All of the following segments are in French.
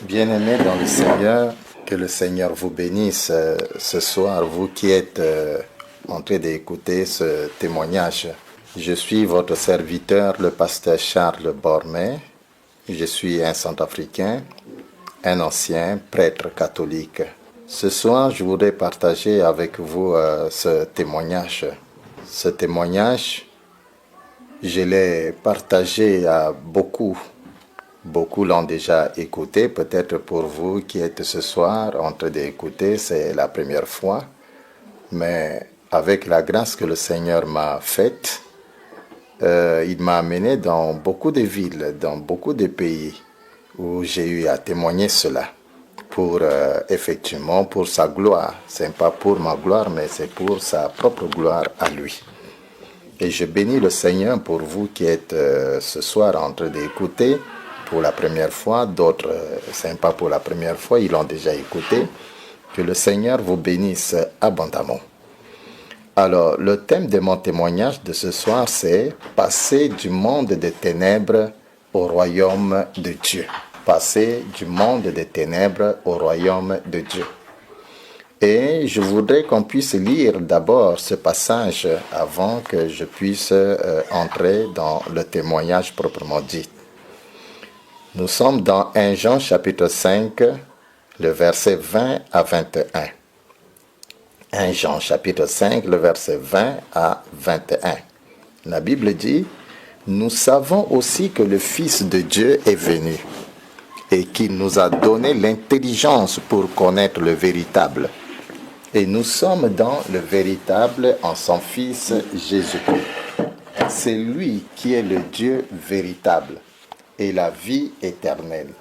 Bien-aimés dans le Seigneur, que le Seigneur vous bénisse ce soir, vous qui êtes en train d'écouter ce témoignage. Je suis votre serviteur, le pasteur Charles Bormet. Je suis un centrafricain, un ancien prêtre catholique. Ce soir, je voudrais partager avec vous ce témoignage. Ce témoignage, je l'ai partagé à beaucoup. Beaucoup l'ont déjà écouté. Peut-être pour vous qui êtes ce soir en train d'écouter, c'est la première fois. Mais avec la grâce que le Seigneur m'a faite, il m'a amené dans beaucoup de villes, dans beaucoup de pays où j'ai eu à témoigner cela. Pour effectivement, pour sa gloire. Ce n'est pas pour ma gloire, mais c'est pour sa propre gloire à lui. Et je bénis le Seigneur pour vous qui êtes ce soir en train d'écouter pour la première fois. D'autres, ce n'est pas pour la première fois, ils l'ont déjà écouté. Que le Seigneur vous bénisse abondamment. Alors, le thème de mon témoignage de ce soir, c'est « Passer du monde des ténèbres au royaume de Dieu ». Passer du monde des ténèbres au royaume de Dieu. Et je voudrais qu'on puisse lire d'abord ce passage avant que je puisse entrer dans le témoignage proprement dit. Nous sommes dans 1 Jean chapitre 5, le verset 20 à 21. 1 Jean chapitre 5, le verset 20 à 21. La Bible dit « Nous savons aussi que le Fils de Dieu est venu et qu'il nous a donné l'intelligence pour connaître le véritable. Et nous sommes dans le véritable en son Fils Jésus-Christ. C'est lui qui est le Dieu véritable et la vie éternelle.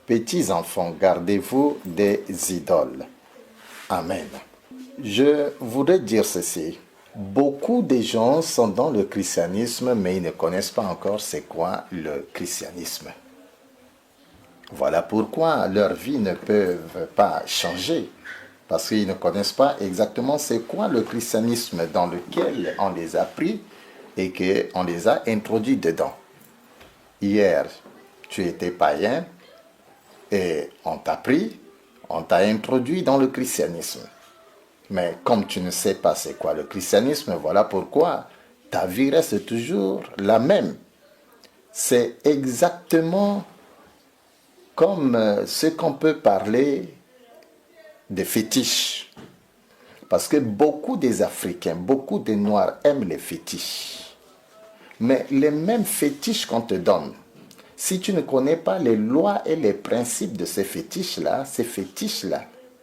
Petits enfants, gardez-vous des idoles. » Amen. Je voudrais dire ceci. Beaucoup de gens sont dans le christianisme, mais ils ne connaissent pas encore c'est quoi le christianisme. Voilà pourquoi leur vie ne peut pas changer. Parce qu'ils ne connaissent pas exactement c'est quoi le christianisme dans lequel on les a pris et qu'on les a introduits dedans. Hier, tu étais païen et on t'a pris, on t'a introduit dans le christianisme. Mais comme tu ne sais pas c'est quoi le christianisme, voilà pourquoi ta vie reste toujours la même. C'est exactement comme ce qu'on peut parler des fétiches. Parce que beaucoup des Africains, beaucoup des Noirs aiment les fétiches. Mais les mêmes fétiches qu'on te donne, si tu ne connais pas les lois et les principes de ces fétiches-là,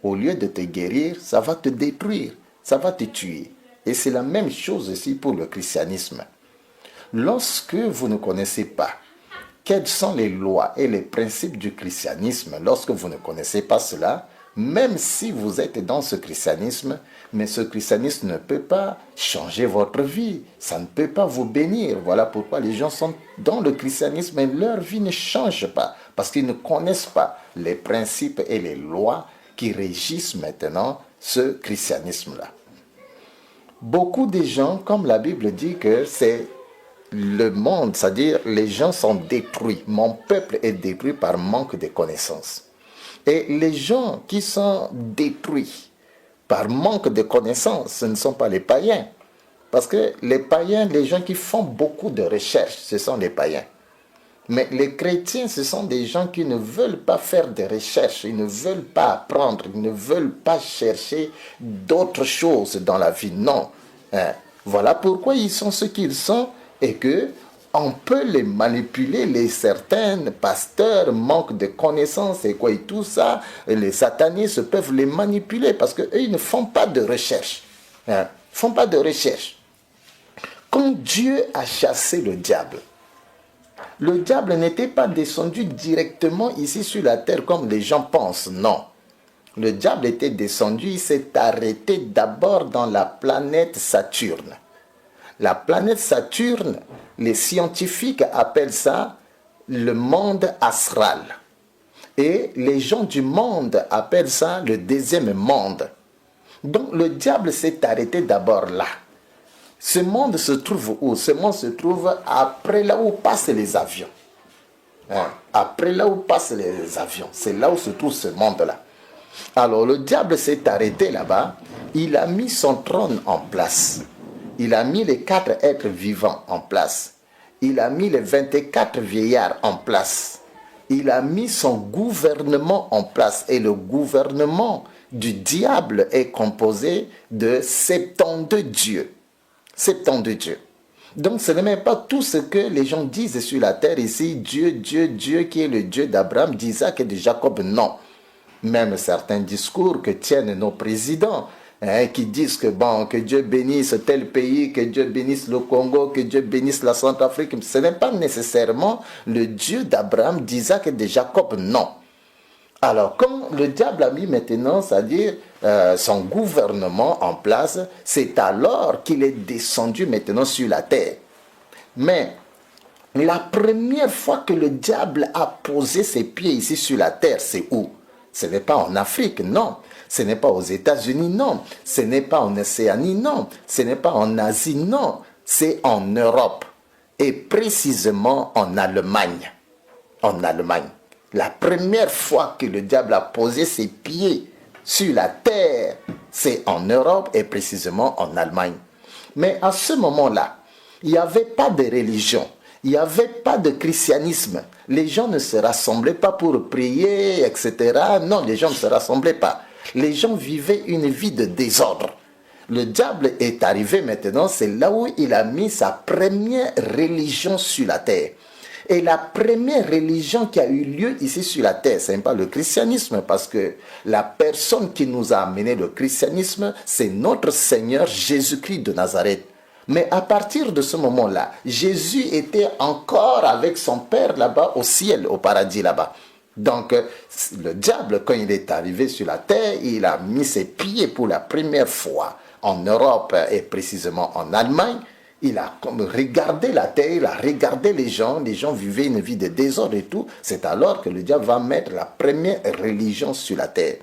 au lieu de te guérir, ça va te détruire, ça va te tuer. Et c'est la même chose aussi pour le christianisme. Lorsque vous ne connaissez pas quelles sont les lois et les principes du christianisme, lorsque vous ne connaissez pas cela, même si vous êtes dans ce christianisme, mais ce christianisme ne peut pas changer votre vie, ça ne peut pas vous bénir. Voilà pourquoi les gens sont dans le christianisme et leur vie ne change pas, parce qu'ils ne connaissent pas les principes et les lois qui régissent maintenant ce christianisme-là. Beaucoup de gens, comme la Bible dit que c'est le monde, c'est-à-dire les gens sont détruits. Mon peuple est détruit par manque de connaissances. Et les gens qui sont détruits par manque de connaissances, ce ne sont pas les païens. Parce que les païens, les gens qui font beaucoup de recherches, ce sont les païens. Mais les chrétiens, ce sont des gens qui ne veulent pas faire de recherches, ils ne veulent pas apprendre, ils ne veulent pas chercher d'autres choses dans la vie. Non. Voilà pourquoi ils sont ce qu'ils sont et que on peut les manipuler, les certains pasteurs manquent de connaissances et quoi et tout ça, et les satanistes peuvent les manipuler parce qu'eux, ils ne font pas de recherche. Font pas de recherche. Quand Dieu a chassé le diable n'était pas descendu directement ici sur la terre comme les gens pensent, non. Le diable était descendu, il s'est arrêté d'abord dans la planète Saturne. La planète Saturne, les scientifiques appellent ça le monde astral. Et les gens du monde appellent ça le deuxième monde. Donc le diable s'est arrêté d'abord là. Ce monde se trouve où? Ce monde se trouve après là où passent les avions. Hein. Après là où passent les avions, c'est là où se trouve ce monde-là. Alors le diable s'est arrêté là-bas, il a mis son trône en place. Il a mis les 4 êtres vivants en place. Il a mis les 24 vieillards en place. Il a mis son gouvernement en place. Et le gouvernement du diable est composé de 72 dieux. 72 dieux. Donc ce n'est même pas tout ce que les gens disent sur la terre ici. Dieu, Dieu, Dieu qui est le Dieu d'Abraham, d'Isaac et de Jacob. Non. Même certains discours que tiennent nos présidents, qui disent que bon, que Dieu bénisse tel pays, que Dieu bénisse le Congo, que Dieu bénisse la Centrafrique. Ce n'est pas nécessairement le Dieu d'Abraham, d'Isaac et de Jacob, non. Alors, comme le diable a mis maintenant, c'est-à-dire son gouvernement en place, c'est alors qu'il est descendu maintenant sur la terre. Mais la première fois que le diable a posé ses pieds ici sur la terre, c'est où? Ce n'est pas en Afrique, non. Ce n'est pas aux États-Unis, non. Ce n'est pas en Océanie, non. Ce n'est pas en Asie, non. C'est en Europe. Et précisément en Allemagne. En Allemagne. La première fois que le diable a posé ses pieds sur la terre, c'est en Europe et précisément en Allemagne. Mais à ce moment-là, il n'y avait pas de religion. Il n'y avait pas de christianisme. Les gens ne se rassemblaient pas pour prier, etc. Non, les gens ne se rassemblaient pas. Les gens vivaient une vie de désordre. Le diable est arrivé maintenant, c'est là où il a mis sa première religion sur la terre. Et la première religion qui a eu lieu ici sur la terre, ce n'est pas le christianisme, parce que la personne qui nous a amené le christianisme, c'est notre Seigneur Jésus-Christ de Nazareth. Mais à partir de ce moment-là, Jésus était encore avec son Père là-bas au ciel, au paradis là-bas. Donc, le diable, quand il est arrivé sur la terre, il a mis ses pieds pour la première fois en Europe et précisément en Allemagne. Il a regardé la terre, il a regardé les gens vivaient une vie de désordre et tout. C'est alors que le diable va mettre la première religion sur la terre.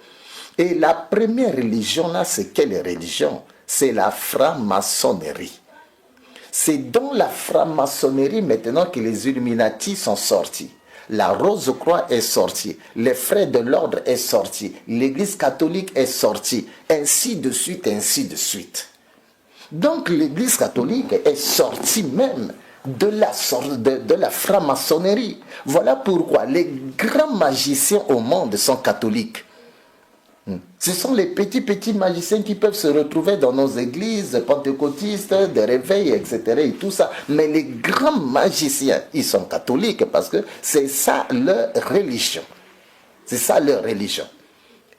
Et la première religion là, c'est quelle religion? C'est la franc-maçonnerie. C'est dans la franc-maçonnerie maintenant que les Illuminati sont sortis. La Rose-Croix est sortie, les Frères de l'Ordre est sorti, l'Église catholique est sortie, ainsi de suite, ainsi de suite. Donc l'Église catholique est sortie même de la franc-maçonnerie. Voilà pourquoi les grands magiciens au monde sont catholiques. Ce sont les petits magiciens qui peuvent se retrouver dans nos églises pentecôtistes, des réveils, etc. et tout ça. Mais les grands magiciens, ils sont catholiques parce que c'est ça leur religion. C'est ça leur religion.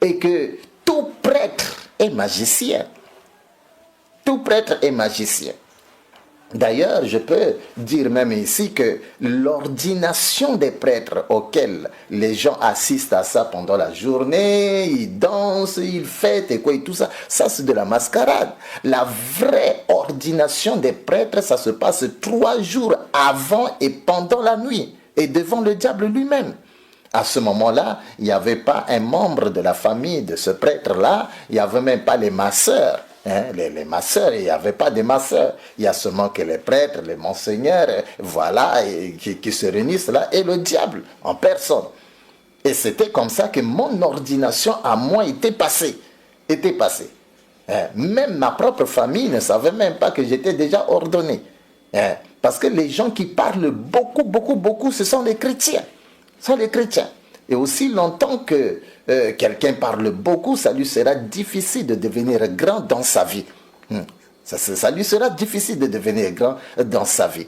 Et que tout prêtre est magicien. Tout prêtre est magicien. D'ailleurs, je peux dire même ici que l'ordination des prêtres auxquels les gens assistent à ça pendant la journée, ils dansent, ils fêtent et quoi et tout ça, ça c'est de la mascarade. La vraie ordination des prêtres, ça se passe 3 jours avant et pendant la nuit et devant le diable lui-même. À ce moment-là, il n'y avait pas un membre de la famille de ce prêtre-là, il n'y avait même pas les masseurs. Les masseurs, il n'y avait pas de masseurs. Il y a seulement que les prêtres, les monseigneurs, voilà, qui se réunissent là, et le diable en personne. Et c'était comme ça que mon ordination à moi était passée. Même ma propre famille ne savait même pas que j'étais déjà ordonné. Parce que les gens qui parlent beaucoup, ce sont les chrétiens. Et aussi longtemps que quelqu'un parle beaucoup, ça lui sera difficile de devenir grand dans sa vie. Ça lui sera difficile de devenir grand dans sa vie.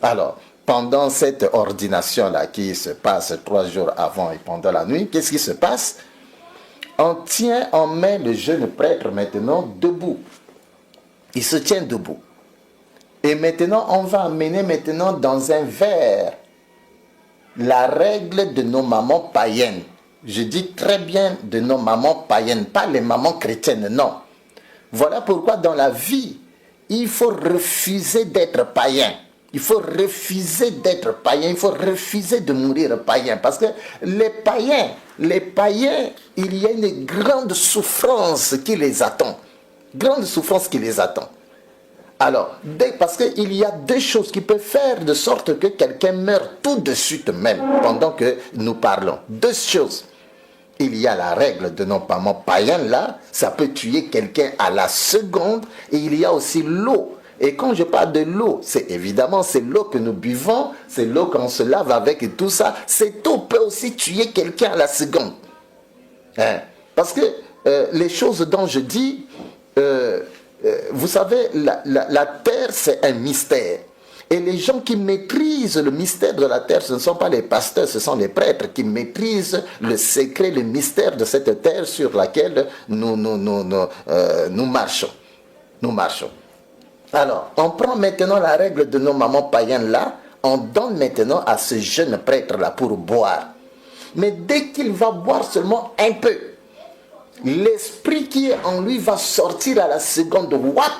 Alors, pendant cette ordination-là qui se passe 3 jours avant et pendant la nuit, qu'est-ce qui se passe? On tient en main le jeune prêtre maintenant debout. Il se tient debout. Et maintenant, on va amener maintenant dans un verre la règle de nos mamans païennes. Je dis très bien de nos mamans païennes, pas les mamans chrétiennes, non. Voilà pourquoi dans la vie, il faut refuser d'être païen. Il faut refuser d'être païen, il faut refuser de mourir païen. Parce que les païens, il y a une grande souffrance qui les attend. Grande souffrance qui les attend. Alors, parce qu'il y a deux choses qui peuvent faire de sorte que quelqu'un meure tout de suite même, pendant que nous parlons. Deux choses. Il y a la règle de nos parents païens là, ça peut tuer quelqu'un à la seconde, et il y a aussi l'eau. Et quand je parle de l'eau, c'est évidemment c'est l'eau que nous buvons, c'est l'eau qu'on se lave avec et tout ça. Cette eau peut aussi tuer quelqu'un à la seconde. Hein? Parce que les choses dont je dis, vous savez, la terre c'est un mystère. Et les gens qui maîtrisent le mystère de la terre, ce ne sont pas les pasteurs, ce sont les prêtres qui maîtrisent le secret, le mystère de cette terre sur laquelle nous marchons. Nous marchons. Alors, on prend maintenant la règle de nos mamans païennes là, on donne maintenant à ce jeune prêtre là pour boire. Mais dès qu'il va boire seulement un peu, l'esprit qui est en lui va sortir à la seconde, wap,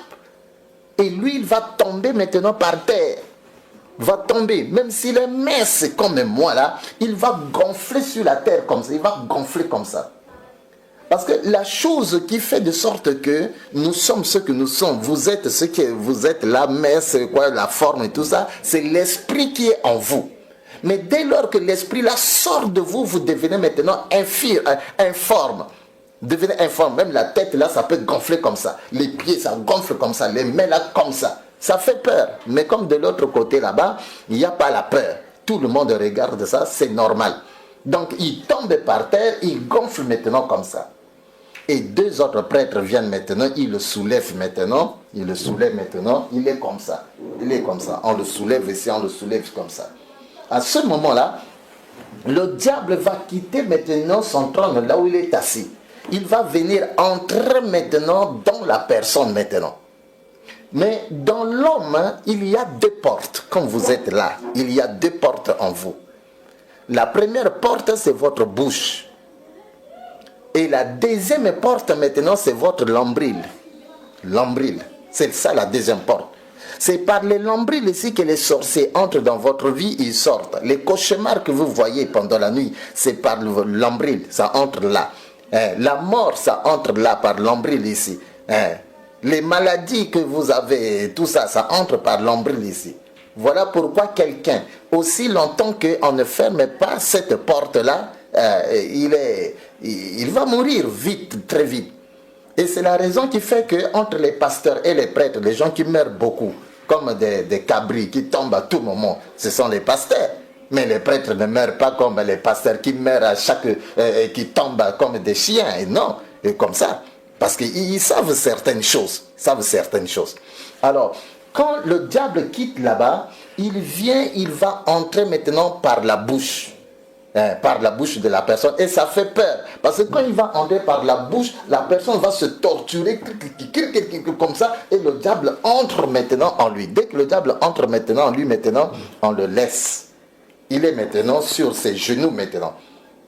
et lui il va tomber maintenant par terre. Va tomber, même s'il est mince comme moi là, il va gonfler sur la terre comme ça, il va gonfler comme ça. Parce que la chose qui fait de sorte que nous sommes ce que nous sommes, vous êtes ce que vous êtes, la messe, quoi, la forme et tout ça, c'est l'esprit qui est en vous. Mais dès lors que l'esprit là sort de vous, vous devenez maintenant informe. Devenez informe, même la tête là, ça peut gonfler comme ça. Les pieds, ça gonfle comme ça. Les mains là, comme ça. Ça fait peur. Mais comme de l'autre côté là-bas, il n'y a pas la peur. Tout le monde regarde ça, c'est normal. Donc il tombe par terre, il gonfle maintenant comme ça. Et deux autres prêtres viennent maintenant, ils le soulèvent maintenant, il est comme ça. Il est comme ça. On le soulève ici, on le soulève comme ça. À ce moment-là, le diable va quitter maintenant son trône là où il est assis. Il va venir entrer maintenant dans la personne maintenant. Mais dans l'homme, il y a deux portes. Comme vous êtes là, il y a deux portes en vous. La première porte, c'est votre bouche. Et la deuxième porte maintenant, c'est votre nombril. Nombril, c'est ça la deuxième porte. C'est par les nombrils ici que les sorciers entrent dans votre vie, ils sortent. Les cauchemars que vous voyez pendant la nuit, c'est par le nombril, ça entre là. La mort, ça entre là par l'ombril ici. Les maladies que vous avez, tout ça, ça entre par l'ombril ici. Voilà pourquoi quelqu'un, aussi longtemps qu'on ne ferme pas cette porte-là, il va mourir vite, très vite. Et c'est la raison qui fait qu'entre les pasteurs et les prêtres, les gens qui meurent beaucoup, comme des cabris qui tombent à tout moment, ce sont les pasteurs. Mais les prêtres ne meurent pas comme les pasteurs qui meurent à qui tombent comme des chiens. Et non, et comme ça. Parce qu'ils savent certaines choses. Alors, quand le diable quitte là-bas, il va entrer maintenant par la bouche. Par la bouche de la personne. Et ça fait peur. Parce que quand il va entrer par la bouche, la personne va se torturer comme ça. Et le diable entre maintenant en lui. Dès que le diable entre maintenant en lui, maintenant, on le laisse. Il est maintenant sur ses genoux maintenant.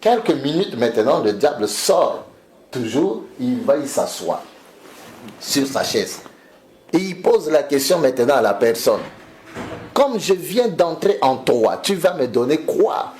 Quelques minutes maintenant, le diable sort. Toujours, il s'assoit sur sa chaise. Et il pose la question maintenant à la personne. Comme je viens d'entrer en toi, tu vas me donner quoi?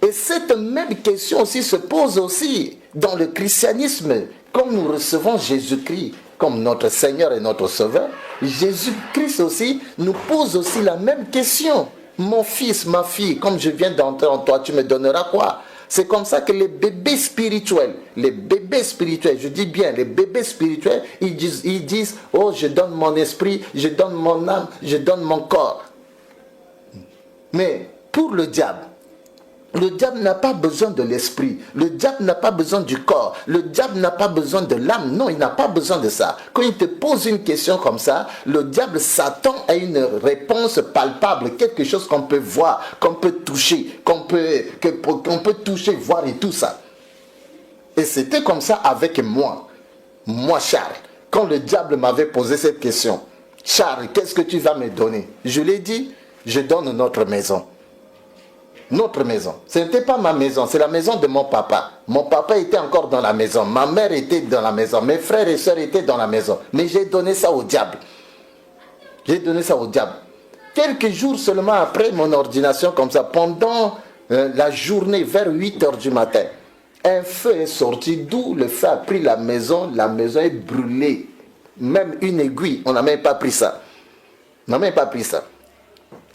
Et cette même question aussi se pose aussi dans le christianisme. Comme nous recevons Jésus-Christ comme notre Seigneur et notre Sauveur, Jésus-Christ aussi nous pose aussi la même question. Mon fils, ma fille, comme je viens d'entrer en toi, tu me donneras quoi? C'est comme ça que les bébés spirituels, je dis bien, les bébés spirituels, ils disent, oh, je donne mon esprit, je donne mon âme, je donne mon corps. Mais pour le diable n'a pas besoin de l'esprit. Le diable n'a pas besoin du corps. Le diable n'a pas besoin de l'âme. Non, il n'a pas besoin de ça. Quand il te pose une question comme ça, le diable s'attend à une réponse palpable, quelque chose qu'on peut voir, qu'on peut toucher, qu'on peut toucher, voir et tout ça. Et c'était comme ça avec moi, Charles. Quand le diable m'avait posé cette question, Charles, qu'est-ce que tu vas me donner? Je lui ai dit, je donne notre maison. Notre maison. Ce n'était pas ma maison, c'est la maison de mon papa. Mon papa était encore dans la maison, ma mère était dans la maison, mes frères et sœurs étaient dans la maison. Mais j'ai donné ça au diable. Quelques jours seulement après mon ordination, comme ça, pendant la journée, vers 8h du matin, un feu est sorti, d'où le feu a pris la maison est brûlée. même une aiguille, on n'a même pas pris ça. On n'a même pas pris ça.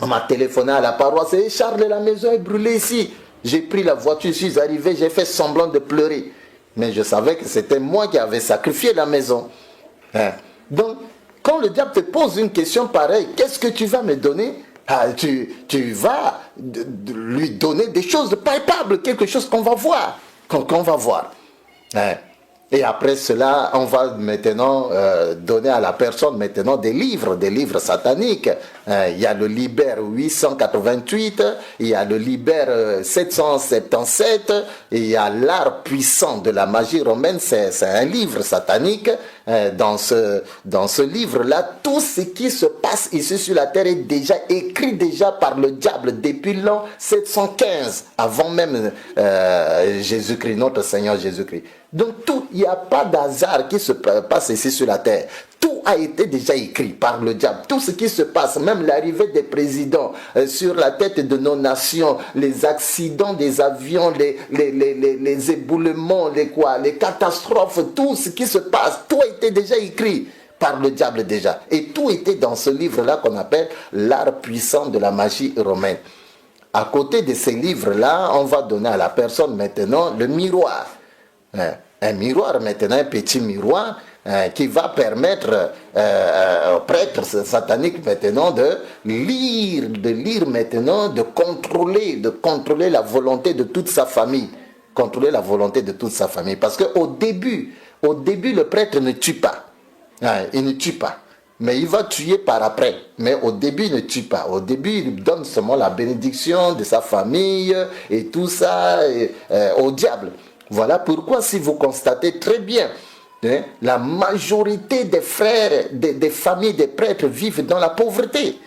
On m'a téléphoné à la paroisse, et Charles, la maison est brûlée ici. J'ai pris la voiture, je suis arrivé, j'ai fait semblant de pleurer. Mais je savais que c'était moi qui avais sacrifié la maison. Hein? Donc, quand le diable te pose une question pareille, qu'est-ce que tu vas me donner? Tu vas lui donner des choses palpables, quelque chose qu'on va voir. Qu'on va voir. Hein? Et après cela, on va maintenant donner à la personne maintenant des livres sataniques. Il y a le Liber 888, il y a le Liber 777, et il y a l'art puissant de la magie romaine, c'est un livre satanique. Dans ce livre-là, tout ce qui se passe ici sur la terre est déjà écrit déjà par le diable depuis l'an 715, avant même Jésus-Christ, notre Seigneur Jésus-Christ. Donc tout, il n'y a pas d'hasard qui se passe ici sur la terre. Tout a été déjà écrit par le diable. Tout ce qui se passe, même l'arrivée des présidents sur la tête de nos nations, les accidents des avions, les éboulements, les catastrophes, tout ce qui se passe, tout a été déjà écrit par le diable déjà. Et tout était dans ce livre-là qu'on appelle l'art puissant de la magie romaine. À côté de ces livres-là, on va donner à la personne maintenant le miroir. Un miroir maintenant, un petit miroir qui va permettre aux prêtres sataniques maintenant de lire maintenant, de contrôler la volonté de toute sa famille. Contrôler la volonté de toute sa famille. Parce qu'au début, le prêtre ne tue pas. Il ne tue pas. Mais il va tuer par après. Mais au début, il ne tue pas. Au début, il donne seulement la bénédiction de sa famille et tout ça au diable. Voilà pourquoi, si vous constatez très bien, la majorité des frères, des familles des prêtres vivent dans la pauvreté.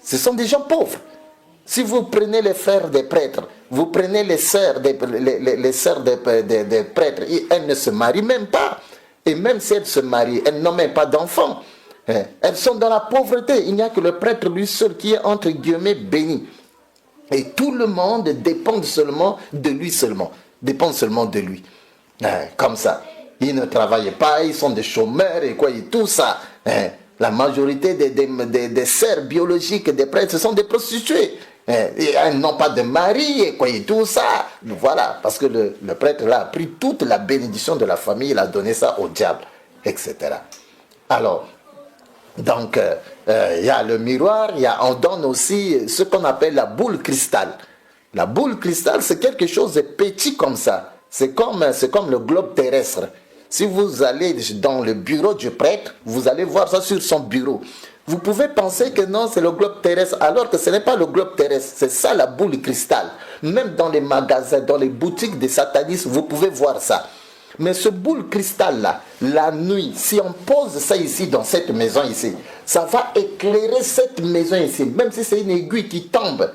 Ce sont des gens pauvres. Si vous prenez les frères des prêtres, vous prenez les sœurs des prêtres, elles ne se marient même pas. Et même si elles se marient, elles n'ont même pas d'enfants. Elles sont dans la pauvreté. Il n'y a que le prêtre lui seul qui est entre guillemets béni. Et tout le monde dépend seulement de lui seulement. Dépend seulement de lui. Comme ça. Ils ne travaillent pas, ils sont des chômeurs et tout ça. La majorité des sœurs biologiques des prêtres, ce sont des prostituées. Elles n'ont pas de mari et tout ça. Voilà, parce que le prêtre là a pris toute la bénédiction de la famille, il a donné ça au diable, etc. Alors, donc, il y a le miroir, on donne aussi ce qu'on appelle la boule cristal. La boule cristal, c'est quelque chose de petit comme ça. C'est comme le globe terrestre. Si vous allez dans le bureau du prêtre, vous allez voir ça sur son bureau. Vous pouvez penser que non, c'est le globe terrestre, alors que ce n'est pas le globe terrestre. C'est ça la boule cristal. Même dans les magasins, dans les boutiques des satanistes, vous pouvez voir ça. Mais ce boule cristal-là, la nuit, si on pose ça ici, dans cette maison ici, ça va éclairer cette maison ici. Même si c'est une aiguille qui tombe,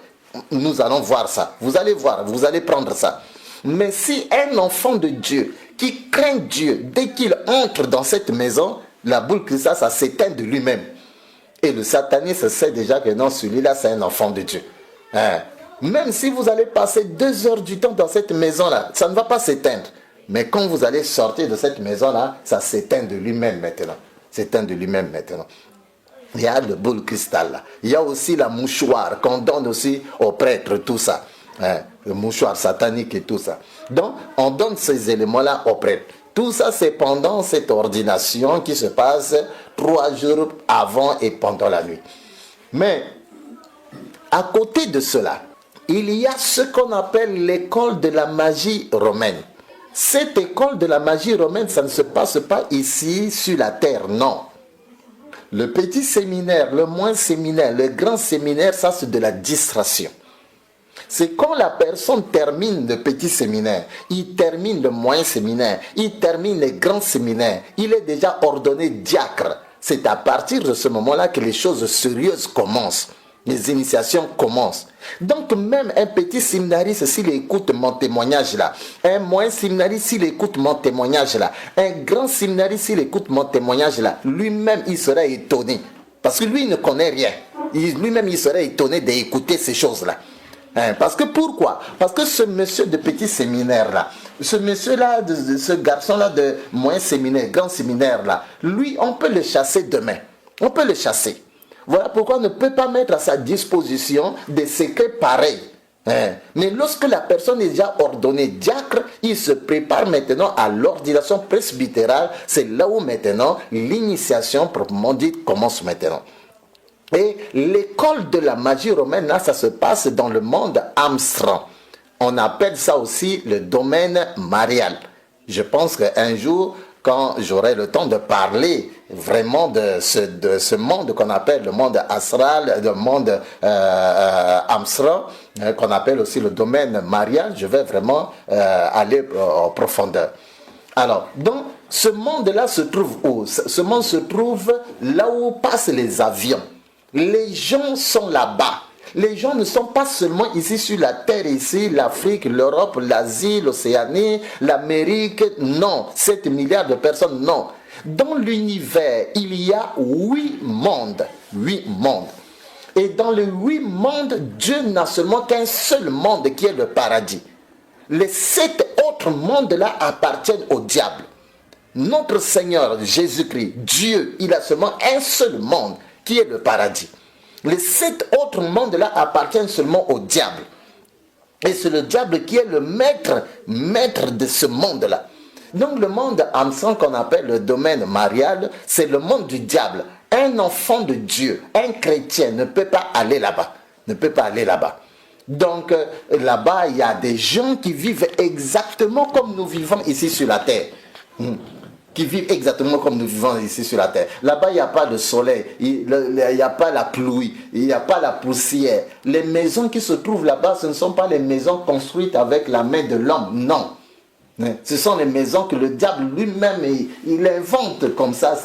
nous allons voir ça. Vous allez voir, vous allez prendre ça. Mais si un enfant de Dieu qui craint Dieu, dès qu'il entre dans cette maison, la boule cristal, ça s'éteint de lui-même. Et le sataniste sait déjà que non, celui-là, c'est un enfant de Dieu. Même si vous allez passer 2 heures du temps dans cette maison-là, ça ne va pas s'éteindre. Mais quand vous allez sortir de cette maison-là, ça s'éteint de lui-même maintenant. S'éteint de lui-même maintenant. Il y a le boule cristal là. Il y a aussi la mouchoir qu'on donne aussi aux prêtres, tout ça. Le mouchoir satanique et tout ça. Donc, on donne ces éléments-là aux prêtres. Tout ça, c'est pendant cette ordination qui se passe 3 jours avant et pendant la nuit. Mais, à côté de cela, il y a ce qu'on appelle l'école de la magie romaine. Cette école de la magie romaine, ça ne se passe pas ici sur la terre, non. Le petit séminaire, le moyen séminaire, le grand séminaire, ça c'est de la distraction. C'est quand la personne termine le petit séminaire, il termine le moyen séminaire, il termine le grand séminaire, il est déjà ordonné diacre. C'est à partir de ce moment-là que les choses sérieuses commencent. Les initiations commencent. Donc même un petit séminariste, s'il écoute mon témoignage là, un moyen séminariste, s'il écoute mon témoignage là, un grand séminariste, s'il écoute mon témoignage là, lui-même il sera étonné. Parce que lui il ne connaît rien. Lui-même il serait étonné d'écouter ces choses-là. Parce que pourquoi? Parce que ce monsieur de petit séminaire là, Ce monsieur-là, ce garçon-là de moyen séminaire, grand séminaire-là, lui, on peut le chasser demain. On peut le chasser. Voilà pourquoi on ne peut pas mettre à sa disposition des secrets pareils. Mais lorsque la personne est déjà ordonnée diacre, il se prépare maintenant à l'ordination presbytérale. C'est là où maintenant l'initiation proprement dite commence maintenant. Et l'école de la magie romaine, là, ça se passe dans le monde amstrand. On appelle ça aussi le domaine marial. Je pense qu'un jour, quand j'aurai le temps de parler vraiment de ce monde qu'on appelle le monde astral, le monde amstrand, qu'on appelle aussi le domaine marial, je vais vraiment aller en profondeur. Alors, donc, ce monde-là se trouve où? Ce monde se trouve là où passent les avions. Les gens sont là-bas. Les gens ne sont pas seulement ici sur la terre, ici, l'Afrique, l'Europe, l'Asie, l'Océanie, l'Amérique. Non, 7 milliards de personnes, non. Dans l'univers, il y a 8 mondes. 8 mondes. Et dans les 8 mondes, Dieu n'a seulement qu'un seul monde qui est le paradis. Les 7 autres mondes-là appartiennent au diable. Notre Seigneur Jésus-Christ, Dieu, il a seulement un seul monde qui est le paradis. Les 7 autres mondes-là appartiennent seulement au diable. Et c'est le diable qui est le maître de ce monde-là. Donc le monde amstrand qu'on appelle le domaine marial, c'est le monde du diable. Un enfant de Dieu, un chrétien ne peut pas aller là-bas. Ne peut pas aller là-bas. Donc là-bas, il y a des gens qui vivent exactement comme nous vivons ici sur la terre. Qui vivent exactement comme nous vivons ici sur la terre. Là-bas, il n'y a pas de soleil, il n'y a pas la pluie, il n'y a pas la poussière. Les maisons qui se trouvent là-bas, ce ne sont pas les maisons construites avec la main de l'homme, non. Ce sont les maisons que le diable lui-même, il invente comme ça,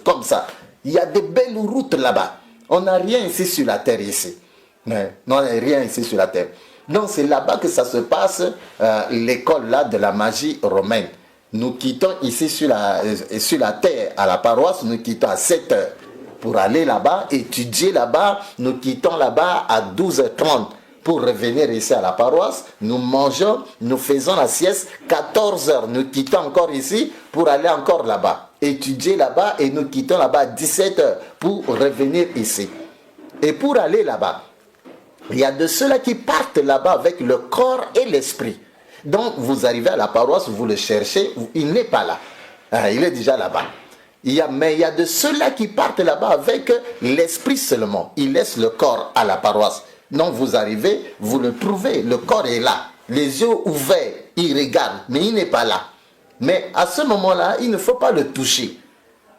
comme ça. Il y a des belles routes là-bas. On n'a rien ici sur la terre ici. Non, on n'a rien ici sur la terre. Donc c'est là-bas que ça se passe, l'école là de la magie romaine. Nous quittons ici sur la terre, à la paroisse, nous quittons à 7 heures. Pour aller là-bas, étudier là-bas, nous quittons là-bas à 12h30. Pour revenir ici à la paroisse, nous mangeons, nous faisons la sieste, 14h, nous quittons encore ici pour aller encore là-bas. Étudier là-bas et nous quittons là-bas à 17h pour revenir ici. Et pour aller là-bas, il y a de ceux-là qui partent là-bas avec le corps et l'esprit. Donc, vous arrivez à la paroisse, vous le cherchez, il n'est pas là. Il est déjà là-bas. Mais il y a de ceux-là qui partent là-bas avec l'esprit seulement. Ils laissent le corps à la paroisse. Donc, vous arrivez, vous le trouvez, le corps est là. Les yeux ouverts, il regarde, mais il n'est pas là. Mais à ce moment-là, il ne faut pas le toucher.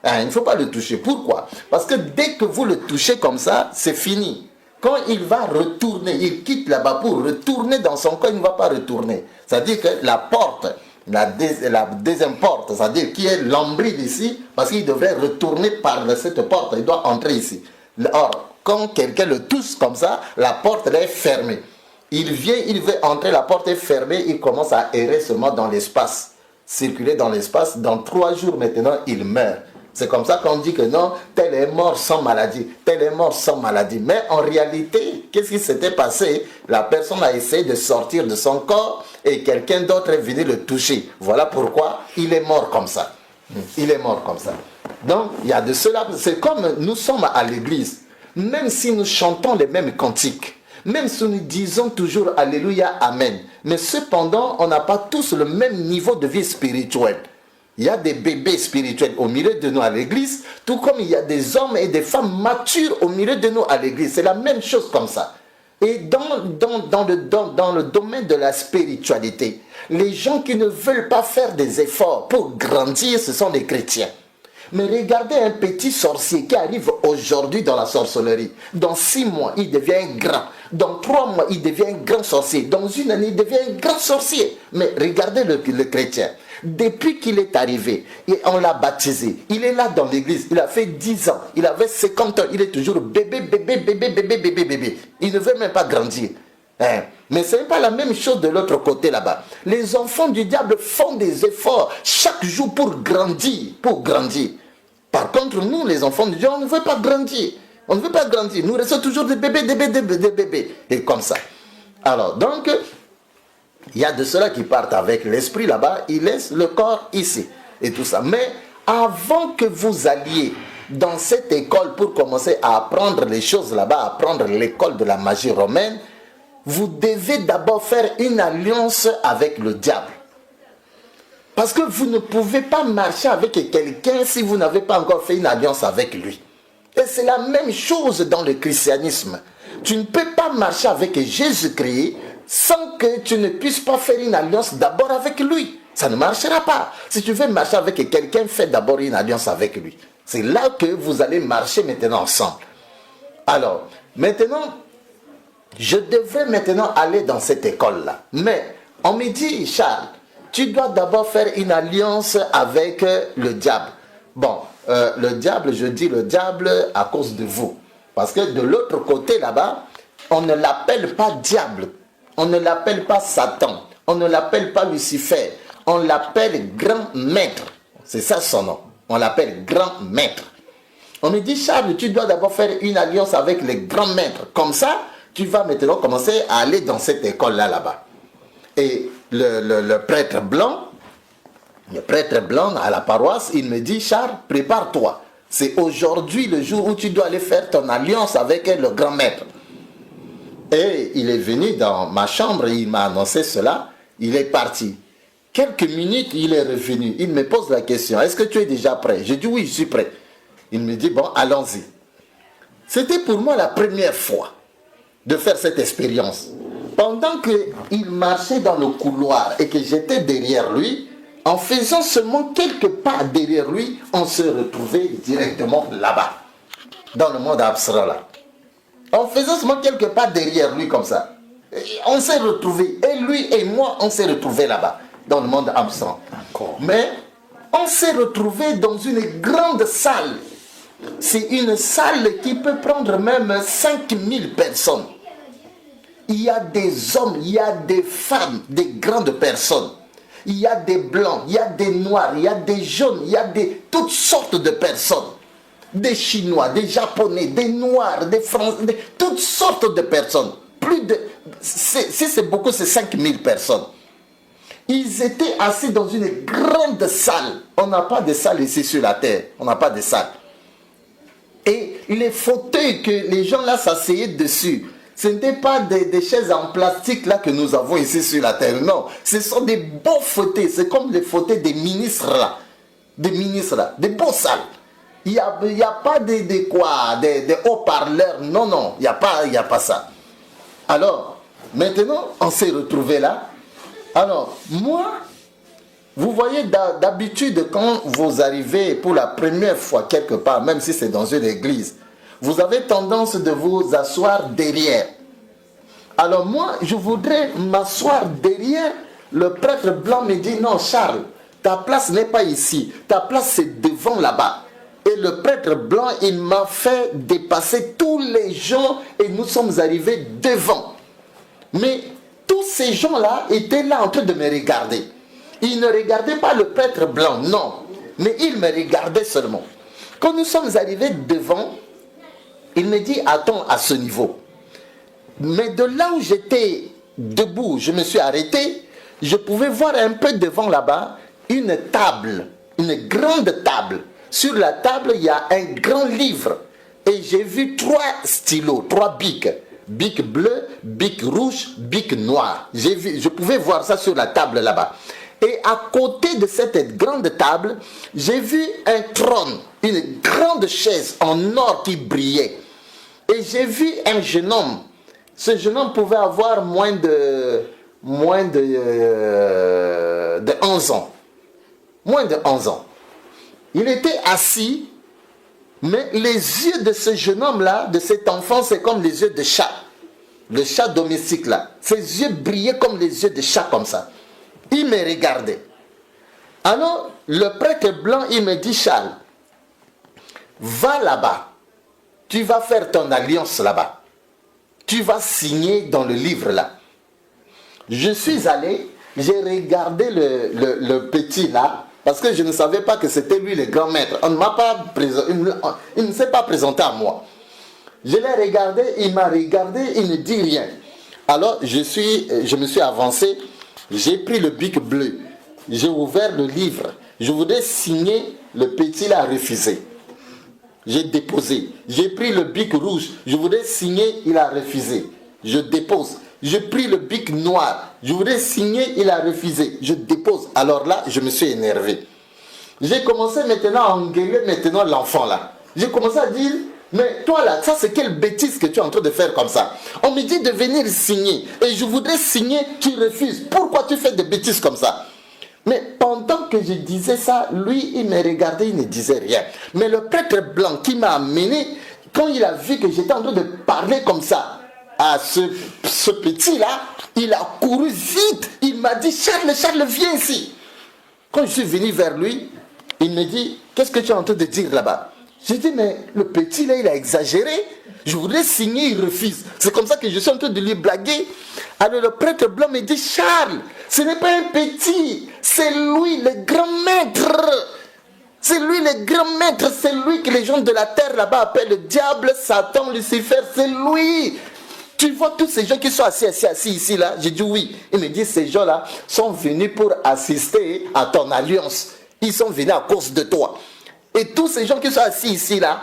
Il ne faut pas le toucher. Pourquoi? Parce que dès que vous le touchez comme ça, c'est fini. Quand il va retourner, il quitte là-bas pour retourner dans son corps, il ne va pas retourner. C'est-à-dire que la porte, la deuxième porte, c'est-à-dire qui est l'ombril ici, parce qu'il devrait retourner par cette porte, il doit entrer ici. Or, quand quelqu'un le touche comme ça, la porte est fermée. Il vient, il veut entrer, la porte est fermée, il commence à errer seulement dans l'espace, circuler dans l'espace. Dans 3 jours maintenant, il meurt. C'est comme ça qu'on dit que non, tel est mort sans maladie, tel est mort sans maladie. Mais en réalité, qu'est-ce qui s'était passé? La personne a essayé de sortir de son corps et quelqu'un d'autre est venu le toucher. Voilà pourquoi il est mort comme ça. Il est mort comme ça. Donc, il y a de cela, c'est comme nous sommes à l'église. Même si nous chantons les mêmes cantiques, même si nous disons toujours Alléluia, Amen, mais cependant, on n'a pas tous le même niveau de vie spirituelle. Il y a des bébés spirituels au milieu de nous à l'église, tout comme il y a des hommes et des femmes matures au milieu de nous à l'église. C'est la même chose comme ça. Et dans le domaine de la spiritualité, les gens qui ne veulent pas faire des efforts pour grandir, ce sont les chrétiens. Mais regardez un petit sorcier qui arrive aujourd'hui dans la sorcellerie. Dans 6 mois, il devient grand. Dans 3 mois, il devient un grand sorcier. Dans 1 année, il devient un grand sorcier. Mais regardez le chrétien. Depuis qu'il est arrivé, et on l'a baptisé, il est là dans l'église, il a fait 10 ans, il avait 50 ans, il est toujours bébé. Il ne veut même pas grandir. Mais ce n'est pas la même chose de l'autre côté là-bas. Les enfants du diable font des efforts chaque jour pour grandir, Par contre, nous, les enfants de Dieu, on ne veut pas grandir. On ne veut pas grandir. Nous restons toujours des bébés. Et comme ça. Alors, donc, Il y a de ceux-là qui partent avec l'esprit là-bas, ils laissent le corps ici et tout ça. Mais avant que vous alliez dans cette école pour commencer à apprendre les choses là-bas, apprendre l'école de la magie romaine, vous devez d'abord faire une alliance avec le diable. Parce que vous ne pouvez pas marcher avec quelqu'un si vous n'avez pas encore fait une alliance avec lui. Et c'est la même chose dans le christianisme. Tu ne peux pas marcher avec Jésus-Christ sans que tu ne puisses pas faire une alliance d'abord avec lui. Ça ne marchera pas. Si tu veux marcher avec quelqu'un, fais d'abord une alliance avec lui. C'est là que vous allez marcher maintenant ensemble. Alors, maintenant, je devrais maintenant aller dans cette école-là. Mais on me dit, Charles, tu dois d'abord faire une alliance avec le diable. Bon, le diable, je dis le diable à cause de vous. Parce que de l'autre côté là-bas, on ne l'appelle pas diable. On ne l'appelle pas Satan. On ne l'appelle pas Lucifer. On l'appelle grand maître. C'est ça son nom. On l'appelle grand maître. On me dit, Charles, tu dois d'abord faire une alliance avec les grands maîtres. Comme ça, tu vas maintenant commencer à aller dans cette école-là, là-bas. Et le prêtre blanc à la paroisse, il me dit, Charles, prépare-toi. C'est aujourd'hui le jour où tu dois aller faire ton alliance avec le grand maître. Et il est venu dans ma chambre, il m'a annoncé cela, il est parti. Quelques minutes, il est revenu. Il me pose la question, est-ce que tu es déjà prêt? J'ai dit oui, je suis prêt. Il me dit, bon, allons-y. C'était pour moi la première fois de faire cette expérience. Pendant qu'il marchait dans le couloir et que j'étais derrière lui, en faisant seulement quelques pas derrière lui, on se retrouvait directement là-bas, dans le monde abstrait là. En faisant seulement quelques pas derrière lui comme ça, on s'est retrouvés, et lui et moi, on s'est retrouvés là-bas, dans le monde abstrait. Mais on s'est retrouvés dans une grande salle. C'est une salle qui peut prendre même 5000 personnes. Il y a des hommes, il y a des femmes, des grandes personnes. Il y a des blancs, il y a des noirs, il y a des jaunes, il y a toutes sortes de personnes. Des Chinois, des Japonais, des Noirs, des Français, toutes sortes de personnes. Si c'est beaucoup, c'est 5000 personnes. Ils étaient assis dans une grande salle. On n'a pas de salle ici sur la terre. On n'a pas de salle. Et les fauteuils que les gens là s'asseyaient dessus, ce n'étaient pas des chaises en plastique là que nous avons ici sur la terre. Non, ce sont des beaux fauteuils. C'est comme les fauteuils des ministres là. Des ministres là. Des beaux salles. Il n'y a pas des haut-parleurs. Non, non, il n'y a pas ça. Alors, maintenant, on s'est retrouvés là. Alors, moi, vous voyez, d'habitude, quand vous arrivez pour la première fois quelque part, même si c'est dans une église, vous avez tendance de vous asseoir derrière. Alors moi, je voudrais m'asseoir derrière. Le prêtre blanc me dit, non, Charles, ta place n'est pas ici. Ta place, c'est devant là-bas. Et le prêtre blanc, il m'a fait dépasser tous les gens et nous sommes arrivés devant. Mais tous ces gens-là étaient là en train de me regarder. Ils ne regardaient pas le prêtre blanc, non. Mais ils me regardaient seulement. Quand nous sommes arrivés devant, il me dit, attends à ce niveau. Mais de là où j'étais debout, je me suis arrêté, je pouvais voir un peu devant là-bas une table, une grande table. Sur la table, il y a un grand livre. Et j'ai vu 3 stylos, 3 bics. Bic bleu, bic rouge, bic noir. Je pouvais voir ça sur la table là-bas. Et à côté de cette grande table, j'ai vu un trône, une grande chaise en or qui brillait. Et j'ai vu un jeune homme. Ce jeune homme pouvait avoir moins de 11 ans. Moins de 11 ans. Il était assis, mais les yeux de ce jeune homme-là, de cet enfant, c'est comme les yeux de chat. Le chat domestique là. Ses yeux brillaient comme les yeux de chat comme ça. Il me regardait. Alors, le prêtre blanc, il me dit, Charles, va là-bas. Tu vas faire ton alliance là-bas. Tu vas signer dans le livre là. Je suis allé, j'ai regardé le petit là, parce que je ne savais pas que c'était lui le grand maître. On ne m'a pas il ne s'est pas présenté à moi. Je l'ai regardé, il m'a regardé, il ne dit rien. Alors je me suis avancé J'ai pris le bic bleu. J'ai ouvert le livre. Je voudrais signer. Le petit l'a refusé. J'ai déposé. J'ai pris le bic rouge. Je voudrais signer. Il a refusé. Je dépose. J'ai pris le bic noir. Je voudrais signer. Il a refusé. Je dépose. Alors là, je me suis énervé. J'ai commencé maintenant à engueuler maintenant l'enfant là. J'ai commencé à dire, mais toi là, ça c'est quelle bêtise que tu es en train de faire comme ça. On me dit de venir signer et je voudrais signer, tu refuses. Pourquoi tu fais des bêtises comme ça? Mais pendant que je disais ça, lui il me regardait, il ne disait rien. Mais le prêtre blanc qui m'a amené, quand il a vu que j'étais en train de parler comme ça à ce petit là, il a couru vite. Il m'a dit, Charles, viens ici. Quand je suis venu vers lui, il me dit, qu'est-ce que tu es en train de dire là-bas? J'ai dit, mais le petit là, il a exagéré. Je voudrais signer, il refuse. C'est comme ça que je suis en train de lui blaguer. Alors le prêtre blanc me dit, Charles, ce n'est pas un petit, c'est lui le grand maître. C'est lui le grand maître, c'est lui que les gens de la terre là-bas appellent le diable, Satan, Lucifer, c'est lui. Tu vois tous ces gens qui sont assis ici là? J'ai dit oui. Il me dit, ces gens-là sont venus pour assister à ton alliance. Ils sont venus à cause de toi. Et tous ces gens qui sont assis ici là,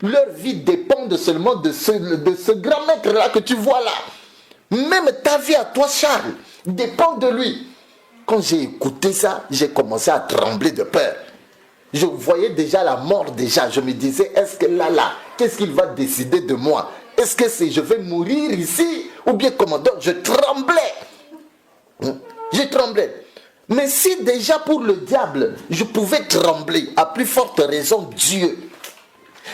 leur vie dépend seulement de ce grand maître là que tu vois là. Même ta vie à toi, Charles, dépend de lui. Quand j'ai écouté ça, j'ai commencé à trembler de peur. Je voyais déjà la mort déjà. Je me disais, est-ce que là, qu'est-ce qu'il va décider de moi? Est-ce que je vais mourir ici? Ou bien comment? Donc je tremblais. Je tremblais. Mais si déjà pour le diable, je pouvais trembler, à plus forte raison Dieu.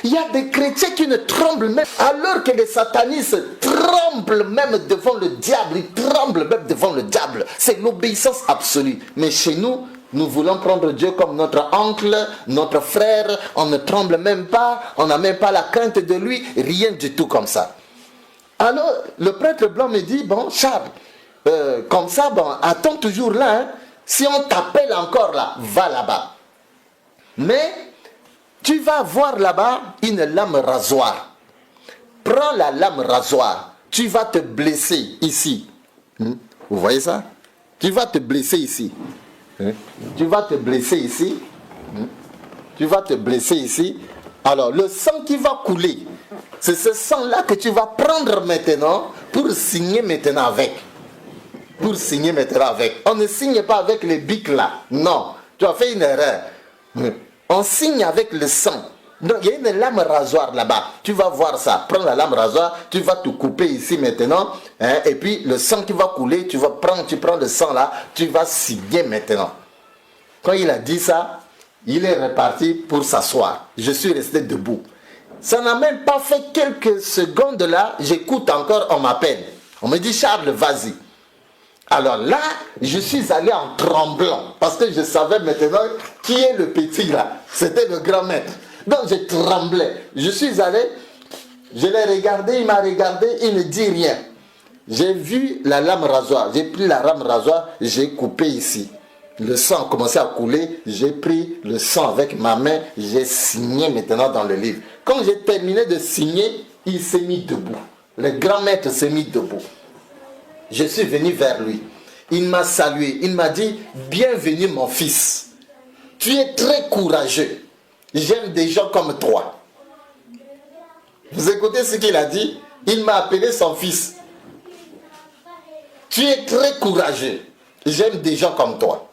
Il y a des chrétiens qui ne tremblent même, alors que les satanistes tremblent même devant le diable. Ils tremblent même devant le diable. C'est l'obéissance absolue. Mais chez nous, nous voulons prendre Dieu comme notre oncle, notre frère. On ne tremble même pas. On n'a même pas la crainte de lui. Rien du tout comme ça. Alors, le prêtre blanc me dit, bon, Charles, comme ça, bon, attends toujours là. Hein. Si on t'appelle encore là, va là-bas. Mais, tu vas voir là-bas une lame rasoir. Prends la lame rasoir. Tu vas te blesser ici. Vous voyez ça? Tu vas te blesser ici. Tu vas te blesser ici. Tu vas te blesser ici. Alors, le sang qui va couler, c'est ce sang-là que tu vas prendre maintenant pour signer maintenant avec. Pour signer maintenant avec. On ne signe pas avec les bics là. Non, tu as fait une erreur. On signe avec le sang. Donc il y a une lame rasoir là-bas. Tu vas voir ça. Prends la lame rasoir, tu vas te couper ici maintenant. Hein, et puis le sang qui va couler, tu prends le sang là, tu vas signer maintenant. Quand il a dit ça, il est reparti pour s'asseoir. Je suis resté debout. Ça n'a même pas fait quelques secondes là, j'écoute encore, on m'appelle. On me dit, Charles, vas-y. Alors là, je suis allé en tremblant, parce que je savais maintenant qui est le petit là. C'était le grand maître. Donc je tremblais. Je suis allé, je l'ai regardé, il m'a regardé, il ne dit rien. J'ai vu la lame rasoir, j'ai pris la lame rasoir, j'ai coupé ici. Le sang a commencé à couler, j'ai pris le sang avec ma main, j'ai signé maintenant dans le livre. Quand j'ai terminé de signer, il s'est mis debout. Le grand maître s'est mis debout. Je suis venu vers lui. Il m'a salué. Il m'a dit, bienvenue mon fils. Tu es très courageux. J'aime des gens comme toi. Vous écoutez ce qu'il a dit? Il m'a appelé son fils. Tu es très courageux. J'aime des gens comme toi.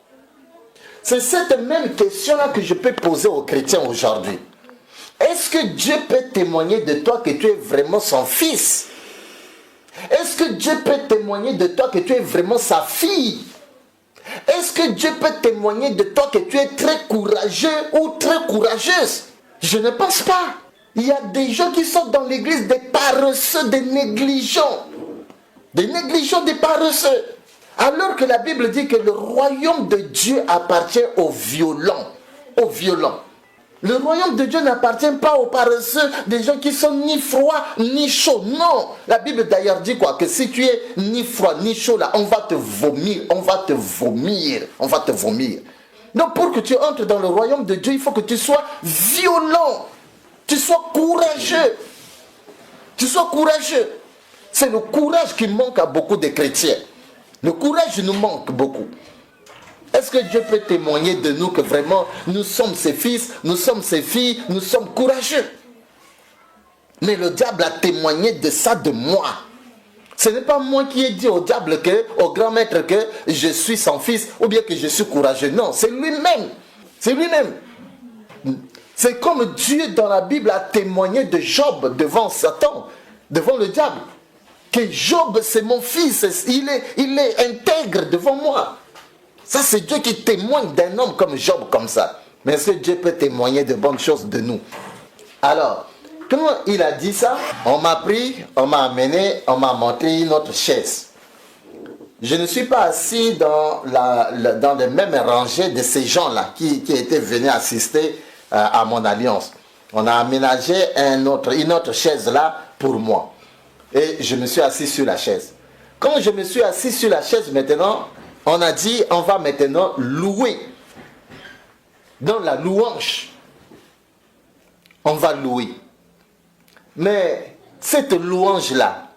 C'est cette même question-là que je peux poser aux chrétiens aujourd'hui. Est-ce que Dieu peut témoigner de toi que tu es vraiment son fils? Est-ce que Dieu peut témoigner de toi que tu es vraiment sa fille? Est-ce que Dieu peut témoigner de toi que tu es très courageux ou très courageuse? Je ne pense pas. Il y a des gens qui sont dans l'église des paresseux, des négligents. Des négligents, des paresseux. Alors que la Bible dit que le royaume de Dieu appartient aux violents. Aux violents. Le royaume de Dieu n'appartient pas aux paresseux, des gens qui sont ni froids ni chauds. Non. La Bible d'ailleurs dit quoi? Que si tu es ni froid ni chaud là, on va te vomir. On va te vomir. On va te vomir. Donc pour que tu entres dans le royaume de Dieu, il faut que tu sois violent. Tu sois courageux. Tu sois courageux. C'est le courage qui manque à beaucoup de chrétiens. Le courage nous manque beaucoup. Est-ce que Dieu peut témoigner de nous que vraiment nous sommes ses fils, nous sommes ses filles, nous sommes courageux? Mais le diable a témoigné de ça de moi. Ce n'est pas moi qui ai dit au diable, au grand maître, que je suis son fils ou bien que je suis courageux. Non, c'est lui-même. C'est lui-même. C'est comme Dieu dans la Bible a témoigné de Job devant Satan, devant le diable. Que Job, c'est mon fils, il est intègre devant moi. Ça, c'est Dieu qui témoigne d'un homme comme Job, comme ça. Mais est-ce que Dieu peut témoigner de bonnes choses de nous? Alors, comment il a dit ça? On m'a pris, on m'a amené, on m'a montré une autre chaise. Je ne suis pas assis dans les mêmes rangées de ces gens-là qui étaient venus assister à mon alliance. On a aménagé une autre chaise là pour moi. Et je me suis assis sur la chaise. Quand je me suis assis sur la chaise maintenant, on a dit on va maintenant louer. Dans la louange, on va louer. Mais cette louange-là,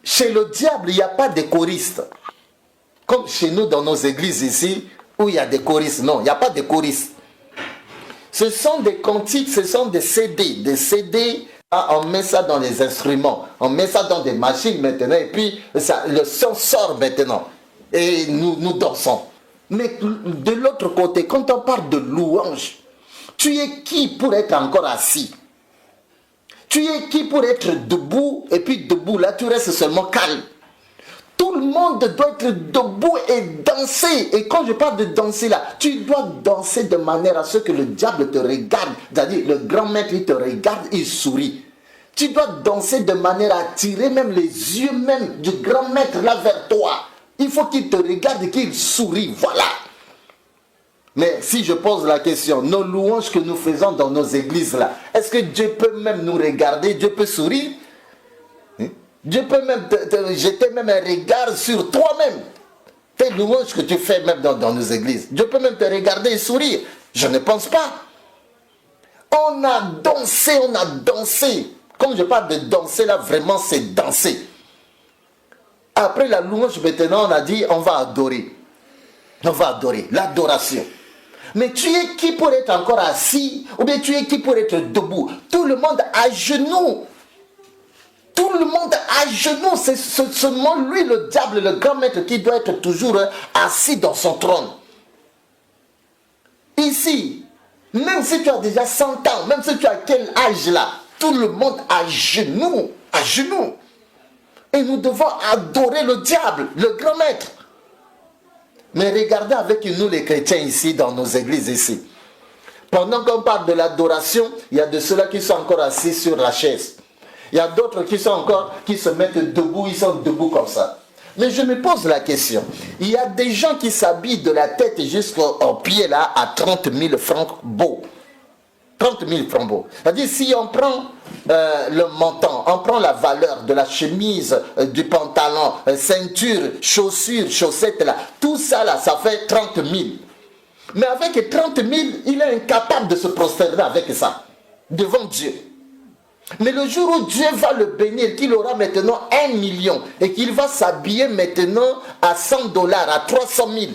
chez le diable, il n'y a pas de choristes. Comme chez nous, dans nos églises ici, où il y a des choristes. Non, il n'y a pas de choristes. Ce sont des cantiques, ce sont des CD. Des CD, on met ça dans les instruments. On met ça dans des machines maintenant. Et puis, le son sort maintenant. Et nous dansons. Mais de l'autre côté, quand on parle de louange, tu es qui pour être encore assis? Tu es qui pour être debout? Et puis debout, là, tu restes seulement calme. Tout le monde doit être debout et danser. Et quand je parle de danser là, tu dois danser de manière à ce que le diable te regarde. C'est-à-dire, le grand maître, il te regarde, il sourit. Tu dois danser de manière à attirer même les yeux même du grand maître là vers toi. Il faut qu'il te regarde et qu'il sourit. Voilà. Mais si je pose la question, nos louanges que nous faisons dans nos églises là, est-ce que Dieu peut même nous regarder? Dieu peut sourire? Dieu peut même te jeter même un regard sur toi-même. Tes louanges que tu fais même dans nos églises. Dieu peut même te regarder et sourire. Je ne pense pas. On a dansé, on a dansé. Quand je parle de danser là, vraiment c'est danser. Après la louange maintenant, on a dit on va adorer. On va adorer, l'adoration. Mais tu es qui pour être encore assis? Ou bien tu es qui pour être debout? Tout le monde à genoux. Tout le monde à genoux. C'est seulement lui, le diable, le grand maître, qui doit être toujours assis dans son trône. Ici, même si tu as déjà 100 ans, même si tu as quel âge là, tout le monde à genoux. À genoux. Et nous devons adorer le diable, le grand maître. Mais regardez avec nous les chrétiens ici, dans nos églises ici. Pendant qu'on parle de l'adoration, il y a de ceux-là qui sont encore assis sur la chaise. Il y a d'autres qui se mettent debout, ils sont debout comme ça. Mais je me pose la question. Il y a des gens qui s'habillent de la tête jusqu'aux pieds là à 30 000 francs beaux. 30 000 francs beaux. C'est-à-dire si on prend le montant, on prend la valeur de la chemise, du pantalon, ceinture, chaussures, chaussettes là, tout ça là, ça fait 30 000. Mais avec 30 000, il est incapable de se prosterner avec ça, devant Dieu. Mais le jour où Dieu va le bénir, qu'il aura maintenant 1 million et qu'il va s'habiller maintenant à 100 $, à 300 000,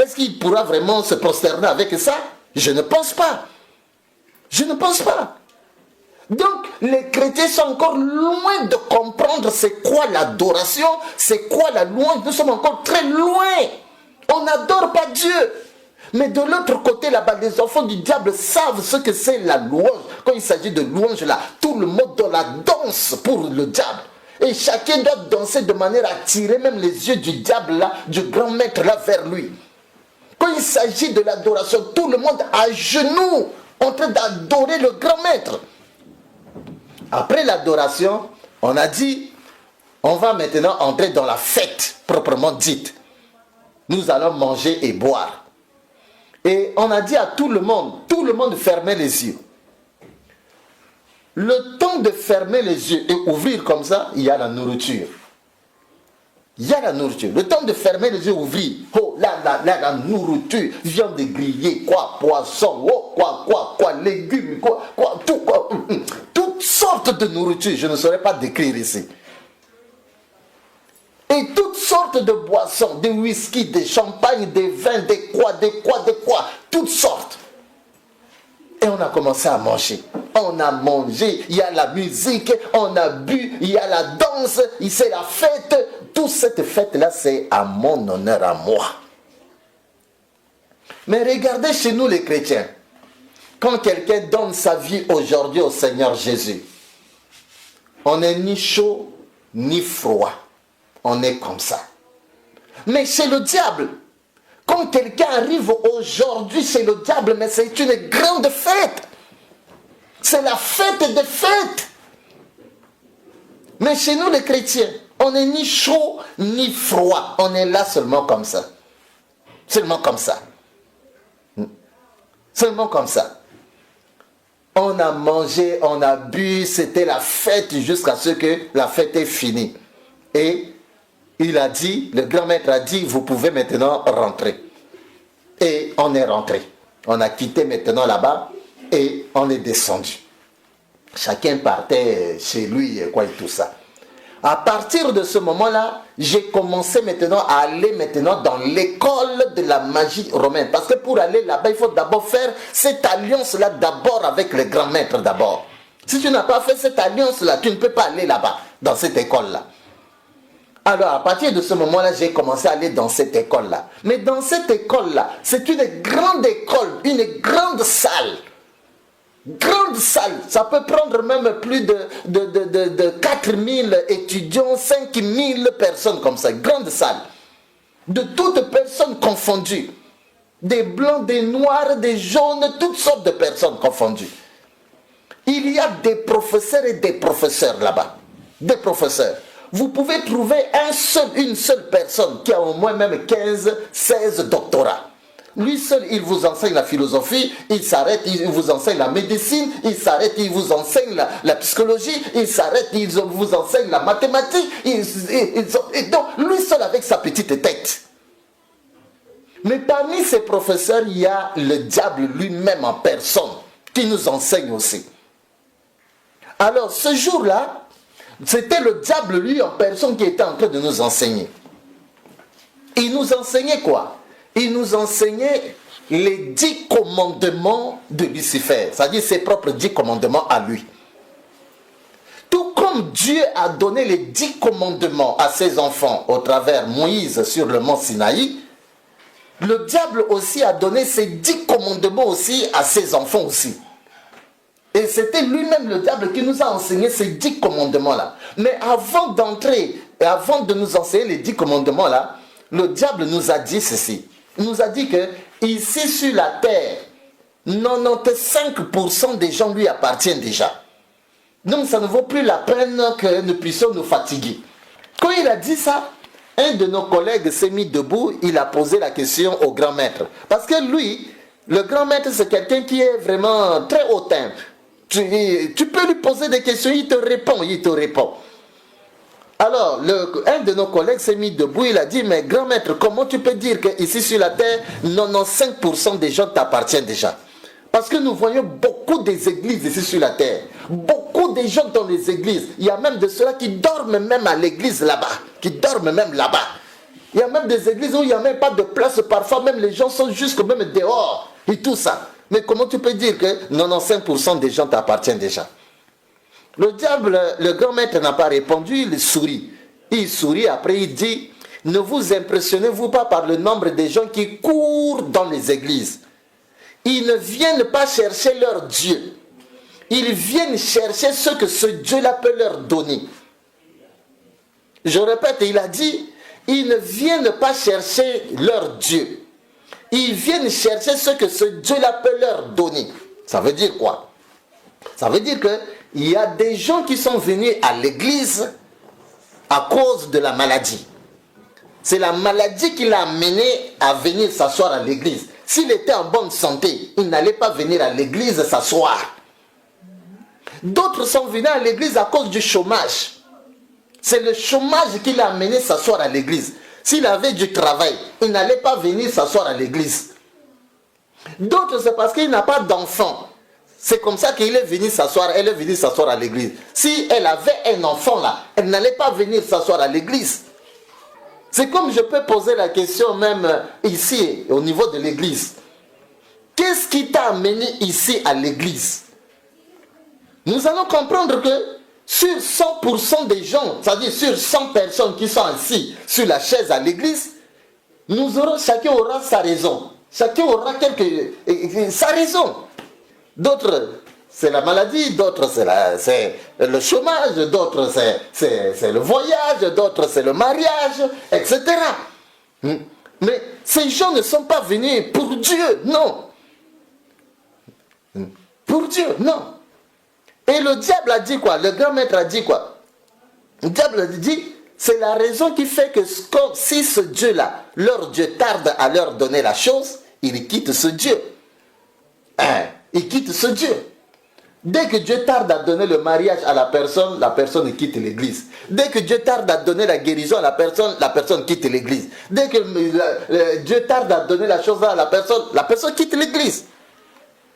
est-ce qu'il pourra vraiment se prosterner avec ça? Je ne pense pas. Je ne pense pas. Donc, les chrétiens sont encore loin de comprendre c'est quoi l'adoration, c'est quoi la louange. Nous sommes encore très loin. On n'adore pas Dieu. Mais de l'autre côté, là-bas, les enfants du diable savent ce que c'est la louange. Quand il s'agit de louange, là, tout le monde dans la danse pour le diable. Et chacun doit danser de manière à tirer même les yeux du diable, là, du grand maître, là, vers lui. Quand il s'agit de l'adoration, tout le monde à genoux, en train d'adorer le grand maître. Après l'adoration, on a dit, on va maintenant entrer dans la fête proprement dite. Nous allons manger et boire. Et on a dit à tout le monde fermait les yeux. Le temps de fermer les yeux et ouvrir comme ça, il y a la nourriture. Il y a la nourriture. Le temps de fermer les yeux et ouvrir. Oh, là, la nourriture. Viande grillée, quoi, poisson, oh, quoi, légumes, quoi, tout, quoi. Toutes sortes de nourriture. Je ne saurais pas décrire ici. Et toutes sortes de boissons, des whisky, des champagnes, des vins, des quoi, toutes sortes. Et on a commencé à manger. On a mangé, il y a la musique, on a bu, il y a la danse, c'est la fête. Toute cette fête-là, c'est à mon honneur, à moi. Mais regardez chez nous les chrétiens. Quand quelqu'un donne sa vie aujourd'hui au Seigneur Jésus, on n'est ni chaud, ni froid. On est comme ça. Mais chez le diable, quand quelqu'un arrive aujourd'hui chez le diable, mais c'est une grande fête. C'est la fête des fêtes. Mais chez nous les chrétiens, on n'est ni chaud, ni froid. On est là seulement comme ça. Seulement comme ça. Seulement comme ça. On a mangé, on a bu, c'était la fête jusqu'à ce que la fête est finie. Et il a dit, le grand maître a dit, vous pouvez maintenant rentrer. Et on est rentré. On a quitté maintenant là-bas et on est descendu. Chacun partait chez lui et quoi et tout ça. À partir de ce moment-là, j'ai commencé maintenant à aller maintenant dans l'école de la magie romaine. Parce que pour aller là-bas, il faut d'abord faire cette alliance-là d'abord avec le grand maître d'abord. Si tu n'as pas fait cette alliance-là, tu ne peux pas aller là-bas, dans cette école-là. Alors, à partir de ce moment-là, j'ai commencé à aller dans cette école-là. Mais dans cette école-là, c'est une grande école, une grande salle. Grande salle. Ça peut prendre même plus de 4000 étudiants, 5000 personnes comme ça. Grande salle. De toutes personnes confondues. Des blancs, des noirs, des jaunes, toutes sortes de personnes confondues. Il y a des professeurs et des professeurs là-bas. Des professeurs. Vous pouvez trouver une seule personne qui a au moins même 15, 16 doctorats. Lui seul, il vous enseigne la philosophie, il s'arrête, il vous enseigne la médecine, il s'arrête, il vous enseigne la psychologie, il s'arrête, il vous enseigne la mathématique. Et donc, lui seul avec sa petite tête. Mais parmi ces professeurs, il y a le diable lui-même en personne qui nous enseigne aussi. Alors, ce jour-là, c'était le diable, lui, en personne, qui était en train de nous enseigner. Il nous enseignait quoi? Il nous enseignait les 10 commandements de Lucifer, c'est-à-dire ses propres 10 commandements à lui. Tout comme Dieu a donné les 10 commandements à ses enfants au travers Moïse sur le mont Sinaï, le diable aussi a donné ses 10 commandements aussi à ses enfants aussi. Et c'était lui-même le diable qui nous a enseigné ces 10 commandements-là. Mais avant d'entrer, et avant de nous enseigner les 10 commandements-là, le diable nous a dit ceci. Il nous a dit que ici sur la terre, 95% des gens lui appartiennent déjà. Donc ça ne vaut plus la peine que nous puissions nous fatiguer. Quand il a dit ça, un de nos collègues s'est mis debout, il a posé la question au grand maître. Parce que lui, le grand maître, c'est quelqu'un qui est vraiment très hautain. Tu peux lui poser des questions, il te répond. Alors, un de nos collègues s'est mis debout, il a dit, mais grand maître, comment tu peux dire qu'ici sur la terre, 95% des gens t'appartiennent déjà? Parce que nous voyons beaucoup des églises ici sur la terre. Beaucoup de gens dans les églises. Il y a même de ceux-là qui dorment même à l'église là-bas. Qui dorment même là-bas. Il y a même des églises où il n'y a même pas de place. Parfois même les gens sont jusque même dehors. Et tout ça. Mais comment tu peux dire que 95% des gens t'appartiennent déjà? Le diable, le grand maître n'a pas répondu, il sourit. Il sourit, après il dit, ne vous impressionnez-vous pas par le nombre de gens qui courent dans les églises. Ils ne viennent pas chercher leur Dieu. Ils viennent chercher ce que ce Dieu-là peut leur donner. Je répète, il a dit, ils ne viennent pas chercher leur Dieu. Ils viennent chercher ce que ce Dieu-là peut leur donner. Ça veut dire quoi? Ça veut dire qu'il y a des gens qui sont venus à l'église à cause de la maladie. C'est la maladie qui l'a amené à venir s'asseoir à l'église. S'il était en bonne santé, il n'allait pas venir à l'église s'asseoir. D'autres sont venus à l'église à cause du chômage. C'est le chômage qui l'a amené s'asseoir à l'église. S'il avait du travail, il n'allait pas venir s'asseoir à l'église. D'autres, c'est parce qu'il n'a pas d'enfant. C'est comme ça qu'il est venu s'asseoir, elle est venue s'asseoir à l'église. Si elle avait un enfant là, elle n'allait pas venir s'asseoir à l'église. C'est comme je peux poser la question même ici, au niveau de l'église. Qu'est-ce qui t'a amené ici à l'église? Nous allons comprendre que sur 100% des gens, c'est-à-dire sur 100 personnes qui sont assis sur la chaise à l'église, chacun aura sa raison. Chacun aura sa raison. D'autres, c'est la maladie, d'autres, c'est le chômage, d'autres, c'est le voyage, d'autres, c'est le mariage, etc. Mais ces gens ne sont pas venus pour Dieu, non. Pour Dieu, non. Et le diable a dit quoi? Le grand maître a dit quoi? Le diable a dit, c'est la raison qui fait que si ce Dieu-là, leur Dieu tarde à leur donner la chose, ils quittent ce Dieu. Ils quittent ce Dieu. Dès que Dieu tarde à donner le mariage à la personne quitte l'église. Dès que Dieu tarde à donner la guérison à la personne quitte l'église. Dès que Dieu tarde à donner la chose à la personne quitte l'église.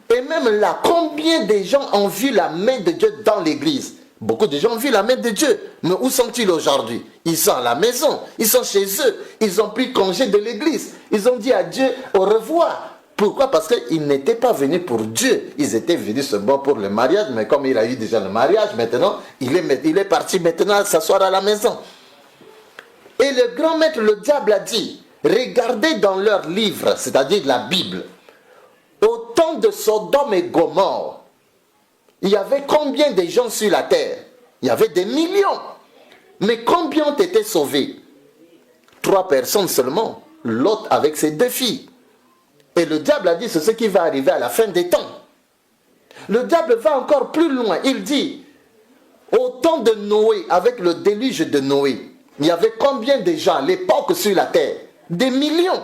Et même là, combien de gens ont vu la main de Dieu dans l'église? Beaucoup de gens ont vu la main de Dieu. Mais où sont-ils aujourd'hui? Ils sont à la maison, ils sont chez eux, ils ont pris congé de l'église. Ils ont dit à Dieu au revoir. Pourquoi? Parce qu'ils n'étaient pas venus pour Dieu. Ils étaient venus seulement pour le mariage, mais comme il a eu déjà le mariage, maintenant, il est parti maintenant s'asseoir à la maison. Et le grand maître, le diable, a dit, regardez dans leur livre, c'est-à-dire la Bible, au temps de Sodome et Gomorrhe, il y avait combien de gens sur la terre? Il y avait des millions. Mais combien ont été sauvés? 3 personnes seulement. L'autre avec ses 2 filles. Et le diable a dit, c'est ce qui va arriver à la fin des temps. Le diable va encore plus loin. Il dit, au temps de Noé, avec le déluge de Noé, il y avait combien de gens à l'époque sur la terre? Des millions.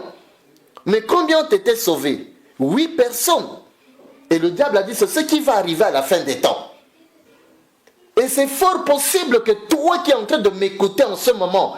Mais combien ont été sauvés? 8 personnes. Et le diable a dit, c'est ce qui va arriver à la fin des temps. Et c'est fort possible que toi qui es en train de m'écouter en ce moment,